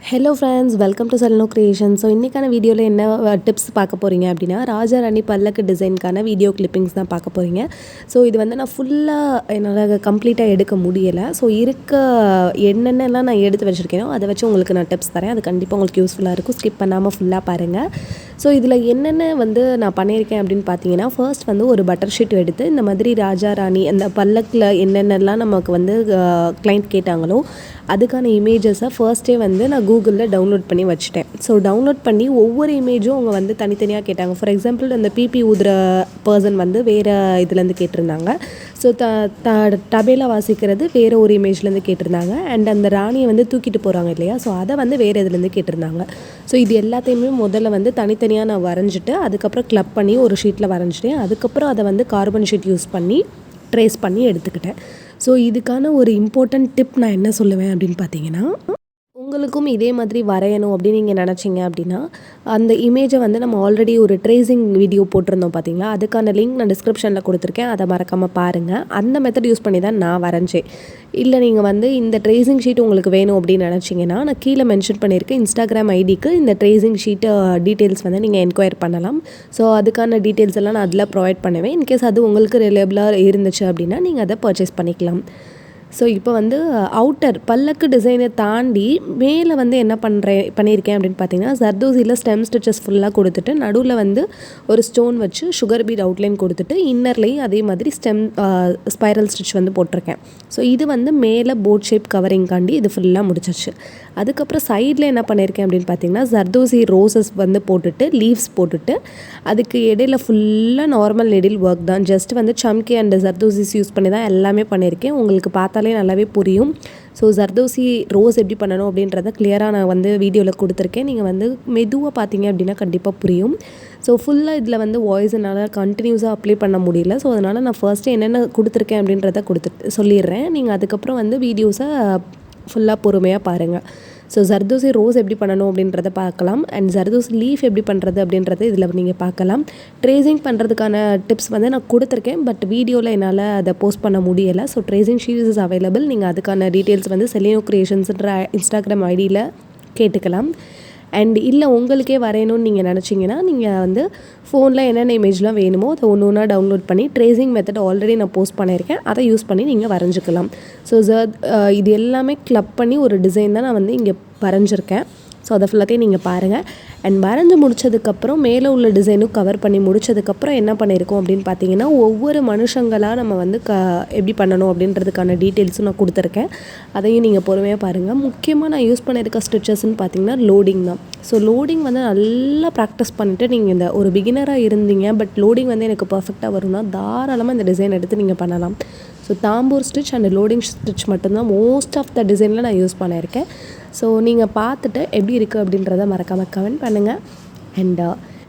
Hello friends, welcome to Selano creation. So இன்றைக்கான வீடியோவில் என்ன டிப்ஸ் பார்க்க போகிறீங்க அப்படின்னா, ராஜா ராணி பல்லக்கு டிசைனுக்கான வீடியோ கிளிப்பிங்ஸ் தான் பார்க்க போகிறீங்க. ஸோ இது வந்து நான் ஃபுல்லாக என்னால் கம்ப்ளீட்டாக எடுக்க முடியலை. ஸோ என்னென்னலாம் நான் எடுத்து வச்சுருக்கேனோ அதை வச்சு உங்களுக்கு நான் டிப்ஸ் தரேன். அது கண்டிப்பாக உங்களுக்கு யூஸ்ஃபுல்லாக இருக்கும். ஸ்கிப் பண்ணாமல் ஃபுல்லாக பாருங்கள். ஸோ இதில் என்னென்ன வந்து நான் பண்ணியிருக்கேன் அப்படின்னு பார்த்தீங்கன்னா, ஃபர்ஸ்ட் வந்து ஒரு பட்டர் ஷீட் எடுத்து இந்த மாதிரி ராஜா ராணி அந்த பல்லக்கில் என்னென்னலாம் நமக்கு வந்து கிளைண்ட் கேட்டாங்களோ அதுக்கான இமேஜஸை ஃபர்ஸ்ட்டே வந்து நான் கூகுளில் டவுன்லோட் பண்ணி வச்சுட்டேன். ஸோ டவுன்லோட் பண்ணி ஒவ்வொரு இமேஜும் அவங்க வந்து தனித்தனியாக கேட்டாங்க. ஃபார் எக்ஸாம்பிள் அந்த பிபி ஊதுற பர்சன் வந்து வேறு இதுலேருந்து கேட்டிருந்தாங்க. ஸோ தபேலா வாசிக்கிறது வேறு ஒரு இமேஜ்லேருந்து கேட்டிருந்தாங்க. அண்ட் அந்த ராணியை வந்து தூக்கிட்டு போகிறாங்க இல்லையா, ஸோ அதை வந்து வேறு இதுலேருந்து கேட்டிருந்தாங்க. ஸோ இது எல்லாத்தையுமே முதல்ல வந்து தனித்தனியாக நான் வரைஞ்சிட்டு அதுக்கப்புறம் கிளப் பண்ணி ஒரு ஷீட்டில் வரைஞ்சிட்டேன். அதுக்கப்புறம் அதை வந்து கார்பன் ஷீட் யூஸ் பண்ணி ட்ரேஸ் பண்ணி எடுத்துக்கிட்டேன். ஸோ இதுக்கான ஒரு இம்பார்ட்டன்ட் டிப் நான் என்ன சொல்லுவேன் அப்படின்னு பார்த்தீங்கன்னா, உங்களுக்கும் இதே மாதிரி வரையணும் அப்படின்னு நீங்கள் நினச்சிங்க அப்படின்னா, அந்த இமேஜை வந்து நம்ம ஆல்ரெடி ஒரு ட்ரேசிங் வீடியோ போட்டிருந்தோம் பார்த்தீங்களா, அதுக்கான லிங்க் நான் டிஸ்கிரிப்ஷனில் கொடுத்துருக்கேன். அதை மறக்காமல் பாருங்கள். அந்த மெத்தட் யூஸ் பண்ணி தான் நான் வரைஞ்சேன். இல்லை நீங்கள் வந்து இந்த ட்ரேசிங் ஷீட் உங்களுக்கு வேணும் அப்படின்னு நினச்சிங்கன்னா, நான் கீழே மென்ஷன் பண்ணியிருக்கேன் இன்ஸ்டாகிராம் ஐடிக்கு இந்த ட்ரேசிங் ஷீட்டு டீட்டெயில்ஸ் வந்து நீங்கள் என்கொயர் பண்ணலாம். ஸோ அதுக்கான டீட்டெயில்ஸ் எல்லாம் நான் அதில் ப்ரொவைட் பண்ணுவேன். இன்கேஸ் அது உங்களுக்கு ரிலேபிளாக இருந்துச்சு அப்படின்னா நீங்கள் அதை பர்ச்சேஸ் பண்ணிக்கலாம். ஸோ இப்போ வந்து அவுட்டர் பல்லக்கு டிசைனை தாண்டி மேலே வந்து என்ன பண்ணியிருக்கேன் அப்படின்னு பார்த்தீங்கன்னா, ஜர்தோசியில் ஸ்டெம் ஸ்டிச்சஸ் ஃபுல்லாக கொடுத்துட்டு நடுவில் வந்து ஒரு ஸ்டோன் வச்சு சுகர் பீட் அவுட்லைன் கொடுத்துட்டு இன்னர்லேயும் அதே மாதிரி ஸ்பைரல் ஸ்டிச் வந்து போட்டிருக்கேன். ஸோ இது வந்து மேலே போட் ஷேப் கவரிங்காண்டி இது ஃபுல்லாக முடிச்சிருச்சு. அதுக்கப்புறம் சைடில் என்ன பண்ணியிருக்கேன் அப்படின்னு பார்த்தீங்கன்னா, ஜர்தோசி ரோசஸ் வந்து போட்டுட்டு லீவ்ஸ் போட்டுட்டு அதுக்கு இடையில ஃபுல்லாக நார்மல் நெடில் ஒர்க் தான். ஜஸ்ட் வந்து சம்கி அண்ட் ஜர்தோசிஸ் யூஸ் பண்ணி தான் எல்லாமே பண்ணியிருக்கேன். உங்களுக்கு பார்த்தாலே நல்லாவே புரியும். ஸோ ஜர்தோசி ரோஸ் எப்படி பண்ணணும் அப்படின்றத கிளியராக நான் வந்து வீடியோவில் கொடுத்துருக்கேன். நீங்கள் வந்து மெதுவாக பார்த்தீங்க அப்படின்னா கண்டிப்பாக புரியும். ஸோ ஃபுல்லாக இதில் வந்து வாய்ஸ் என்னால் கண்டினியூஸாக அப்ளை பண்ண முடியல. ஸோ அதனால் நான் ஃபர்ஸ்ட்டு என்னென்ன கொடுத்துருக்கேன் அப்படின்றத சொல்லிடுறேன். நீங்கள் அதுக்கப்புறம் வந்து வீடியோஸை ஃபுல்லாக பொறுமையாக பாருங்கள். ஸோ ஜர்தோசி ரோஸ் எப்படி பண்ணணும் அப்படின்றத பார்க்கலாம். அண்ட் ஜர்தோசி லீஃப் எப்படி பண்ணுறது அப்படின்றத இதில் நீங்கள் பார்க்கலாம். ட்ரேசிங் பண்ணுறதுக்கான டிப்ஸ் வந்து நான் கொடுத்துருக்கேன். பட் வீடியோவில் என்னால் அதை போஸ்ட் பண்ண முடியலை. So tracing sheets is available. நீங்கள் அதுக்கான டீட்டெயில்ஸ் வந்து செலினோ கிரியேஷன்ஸ்ன்ற இன்ஸ்டாகிராம் ஐடியில் கேட்டுக்கலாம். அண்ட் இல்லை உங்களுக்கே வரையணும்னு நீங்கள் நினச்சிங்கன்னா, நீங்கள் வந்து ஃபோனில் என்னென்ன இமேஜ்லாம் வேணுமோ அதை ஒன்று ஒன்றா டவுன்லோட் பண்ணி ட்ரேசிங் மெத்தட் ஆல்ரெடி நான் போஸ்ட் பண்ணியிருக்கேன், அதை யூஸ் பண்ணி நீங்கள் வரைஞ்சிக்கலாம். ஸோ இது எல்லாமே கிளப் பண்ணி ஒரு டிசைன் தான் நான் வந்து இங்கே வரைஞ்சிருக்கேன். ஸோ அதை ஃபுல்லாத்தையும் நீங்கள் பாருங்கள். அண்ட் வரைஞ்சி முடித்ததுக்கப்புறம் மேலே உள்ள டிசைனும் கவர் பண்ணி முடித்ததுக்கப்புறம் என்ன பண்ணியிருக்கோம் அப்படின்னு பார்த்தீங்கன்னா, ஒவ்வொரு மனுஷங்களாக நம்ம வந்து எப்படி பண்ணணும் அப்படின்றதுக்கான டீட்டெயில்ஸும் நான் கொடுத்துருக்கேன். அதையும் நீங்கள் பொறுமையாக பாருங்கள். முக்கியமாக நான் யூஸ் பண்ணியிருக்க ஸ்டிச்சஸ்ன்னு பார்த்தீங்கன்னா லோடிங் தான். ஸோ லோடிங் வந்து நல்லா ப்ராக்டிஸ் பண்ணிவிட்டு நீங்கள் இந்த ஒரு பிகினராக இருந்தீங்க பட் லோடிங் வந்து எனக்கு பர்ஃபெக்டாக வரும்னா தாராளமாக இந்த டிசைன் எடுத்து நீங்கள் பண்ணலாம். So Dhampur stitch and loading stitch மட்டும்தான் மோஸ்ட் ஆஃப் த டிசைனில் நான் யூஸ் பண்ணியிருக்கேன். ஸோ நீங்கள் பார்த்துட்டு எப்படி இருக்குது அப்படின்றத மறக்காமல் கமெண்ட் பண்ணுங்கள். அண்ட்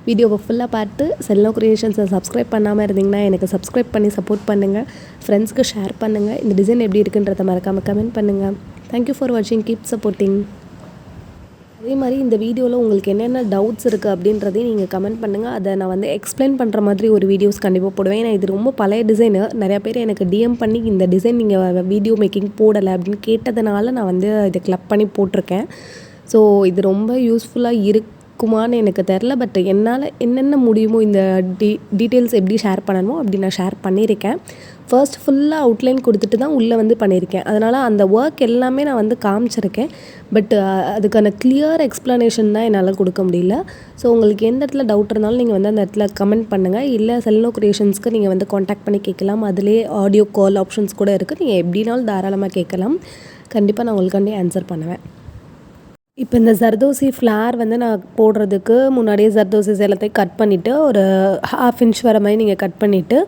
வீடியோவை ஃபுல்லாக பார்த்து செலினோ கிரியேஷன்ஸை சப்ஸ்கிரைப் பண்ணாமல் இருந்தீங்கன்னா எனக்கு சப்ஸ்கிரைப் பண்ணி சப்போர்ட் பண்ணுங்கள். ஃப்ரெண்ட்ஸ்க்கு ஷேர் பண்ணுங்கள். இந்த டிசைன் எப்படி இருக்குன்றதை மறக்காமல் கமெண்ட் பண்ணுங்கள். தேங்க்யூ ஃபார் வாட்சிங். Keep supporting. அதே மாதிரி இந்த வீடியோவில் உங்களுக்கு என்னென்ன டவுட்ஸ் இருக்குது அப்படின்றதையும் நீங்கள் கமெண்ட் பண்ணுங்கள். அதை நான் வந்து எக்ஸ்பிளைன் பண்ணுற மாதிரி ஒரு வீடியோஸ் கண்டிப்பாக போடுவேன். ஏன்னா இது ரொம்ப பழைய டிசைனு. நிறையா பேர் எனக்கு டிஎம் பண்ணி இந்த டிசைன் நீங்கள் வீடியோ மேக்கிங் போடலை அப்படின்னு கேட்டதுனால நான் வந்து இதை கிளப் பண்ணி போட்டிருக்கேன். ஸோ இது ரொம்ப யூஸ்ஃபுல்லாக இருக்குமான்னு எனக்கு தெரில. பட் என்னால் என்னென்ன முடியுமோ இந்த டீட்டெயில்ஸ் எப்படி ஷேர் பண்ணணுமோ அப்படி நான் ஷேர் பண்ணியிருக்கேன். ஃபர்ஸ்ட் ஃபுல்லாக அவுட்லைன் கொடுத்துட்டு தான் உள்ளே வந்து பண்ணியிருக்கேன். அதனால் அந்த ஒர்க் எல்லாமே நான் வந்து காமிச்சிருக்கேன். பட் அதுக்கான கிளியர் எக்ஸ்ப்ளனேஷன் தான் என்னால் கொடுக்க முடியல. ஸோ உங்களுக்கு எந்த இடத்துல டவுட் இருந்தாலும் நீங்கள் வந்து அந்த இடத்துல கமெண்ட் பண்ணுங்கள். இல்லை செலினோ கிரியேஷன்ஸ்க்கு நீங்கள் வந்து காண்டாக்ட் பண்ணி கேட்கலாம். அதிலே ஆடியோ கால் ஆப்ஷன்ஸ் கூட இருக்குது. நீங்கள் எப்படினாலும் தாராளமாக கேட்கலாம். கண்டிப்பாக நான் உங்களுக்காண்டி ஆன்சர் பண்ணுவேன். இப்போ இந்த ஜர்தோசி ஃப்ளார் வந்து நான் போடுறதுக்கு முன்னாடியே ஜர்தோசிஸ் எல்லாத்தையும் கட் பண்ணிவிட்டு ஒரு 1/2 இன்ச் வர மாதிரி நீங்கள் கட் பண்ணிவிட்டு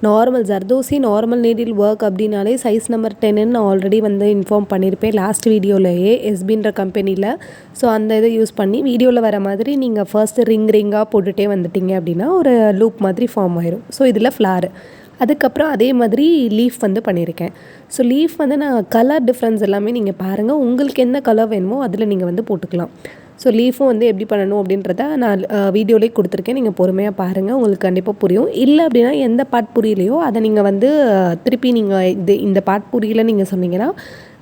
normal zardozi normal needle work அப்படின்னாலே சைஸ் நம்பர் 10ன்னு நான் ஆல்ரெடி வந்து இன்ஃபார்ம் பண்ணியிருப்பேன் லாஸ்ட் வீடியோவிலேயே எஸ்பின்ற கம்பெனியில். ஸோ அந்த இதை யூஸ் பண்ணி வீடியோவில் வர மாதிரி நீங்கள் ஃபர்ஸ்ட்டு ரிங்காக போட்டுகிட்டே வந்துட்டிங்க அப்படின்னா ஒரு லூப் மாதிரி ஃபார்ம் ஆயிரும். ஸோ இதில் ஃப்ளார். அதுக்கப்புறம் அதே மாதிரி லீஃப் வந்து பண்ணியிருக்கேன். ஸோ லீஃப் வந்து நான் கலர் டிஃப்ரென்ஸ் எல்லாமே நீங்கள் பாருங்கள். உங்களுக்கு எந்த கலர் வேணுமோ அதில் நீங்கள் வந்து போட்டுக்கலாம். ஸோ லீஃபும் வந்து எப்படி பண்ணணும் அப்படின்றத நான் வீடியோலேயே கொடுத்துருக்கேன். நீங்கள் பொறுமையாக பாருங்கள், உங்களுக்கு கண்டிப்பாக புரியும். இல்லை அப்படின்னா எந்த பார்ட் புரியலையோ அதை நீங்கள் வந்து திருப்பி நீங்கள் இந்த பார்ட் புரியல நீங்கள் சொன்னீங்கன்னா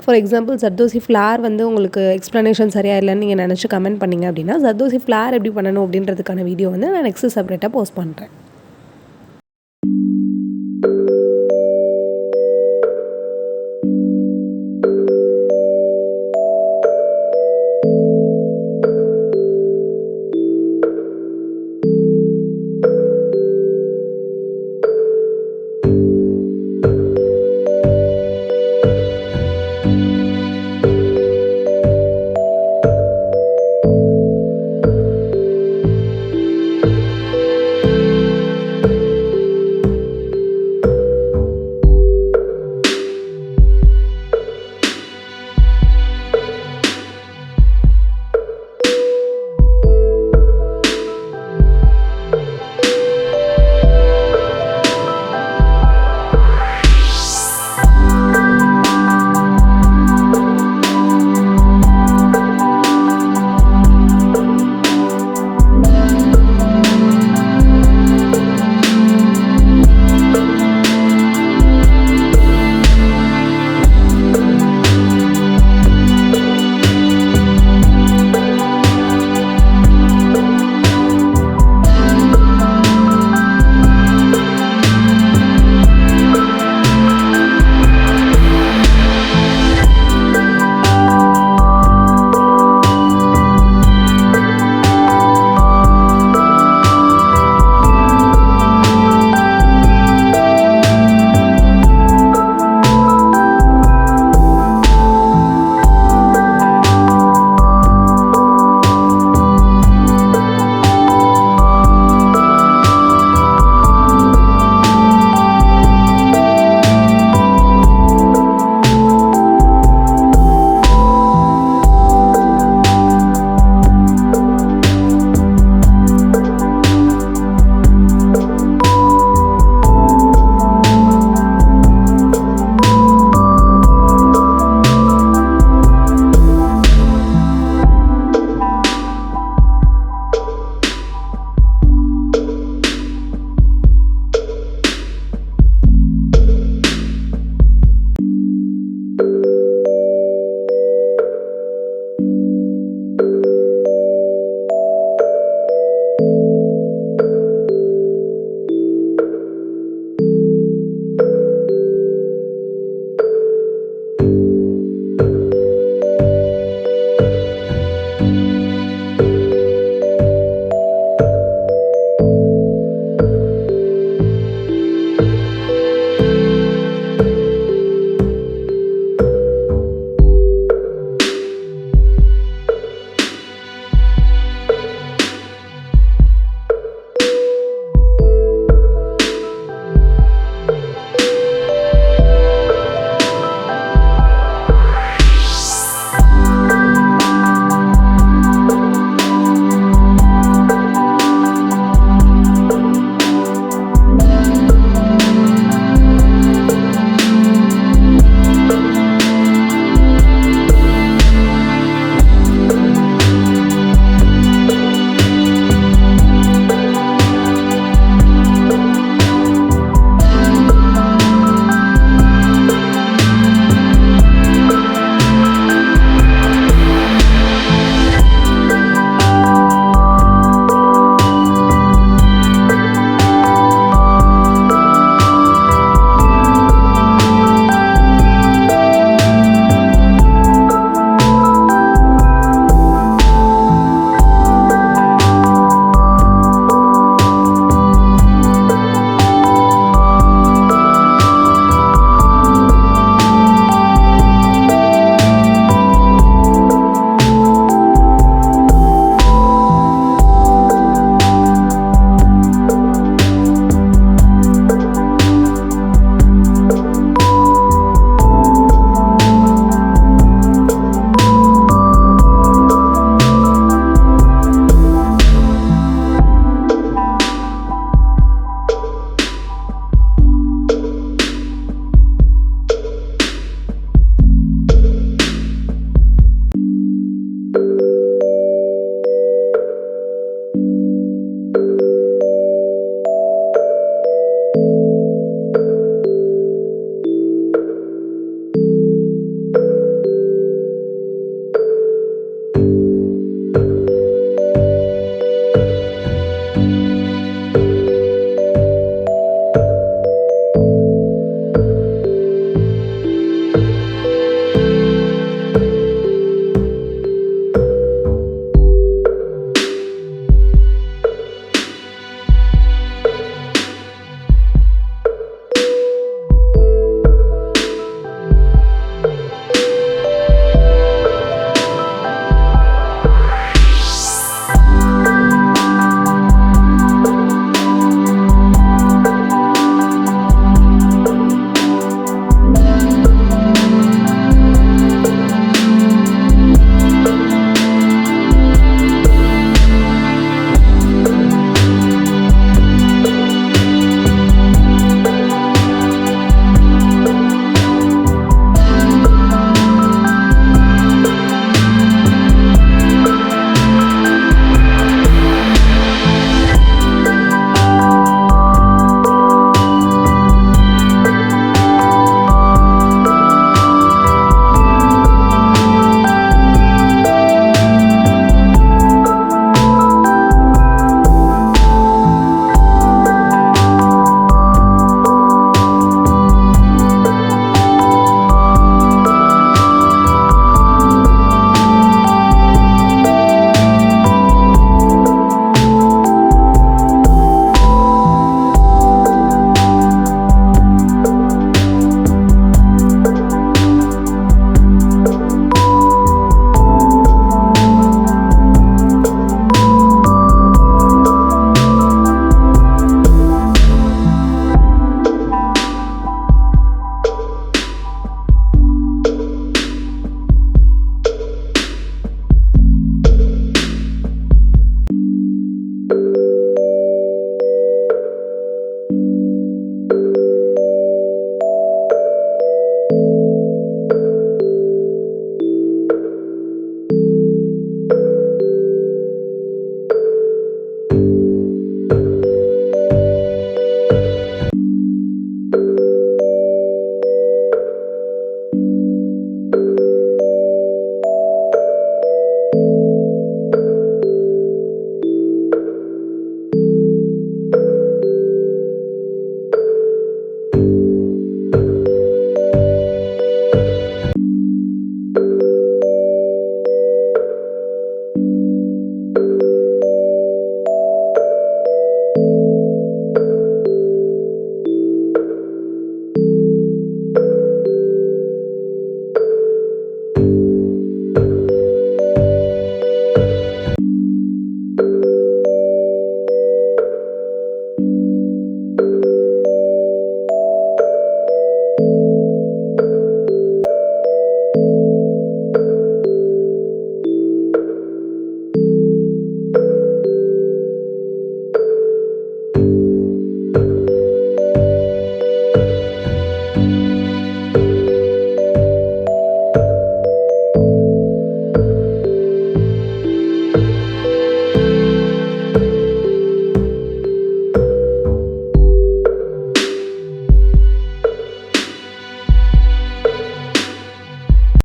ஃபார் எக்ஸாம்பிள் ஜர்தோசி ஃப்ளார் வந்து உங்களுக்கு எக்ஸ்ப்ளனேஷன் சரியா இல்லைன்னு நீங்கள் நினச்சி கமெண்ட் பண்ணிங்க அப்படின்னா, ஜர்தோசி ஃப்ளார் எப்படி பண்ணணும் அப்படின்றதுக்கான வீடியோ வந்து நான் நெக்ஸ்ட்டு செப்பரேட்டாக போஸ்ட் பண்ணுறேன்.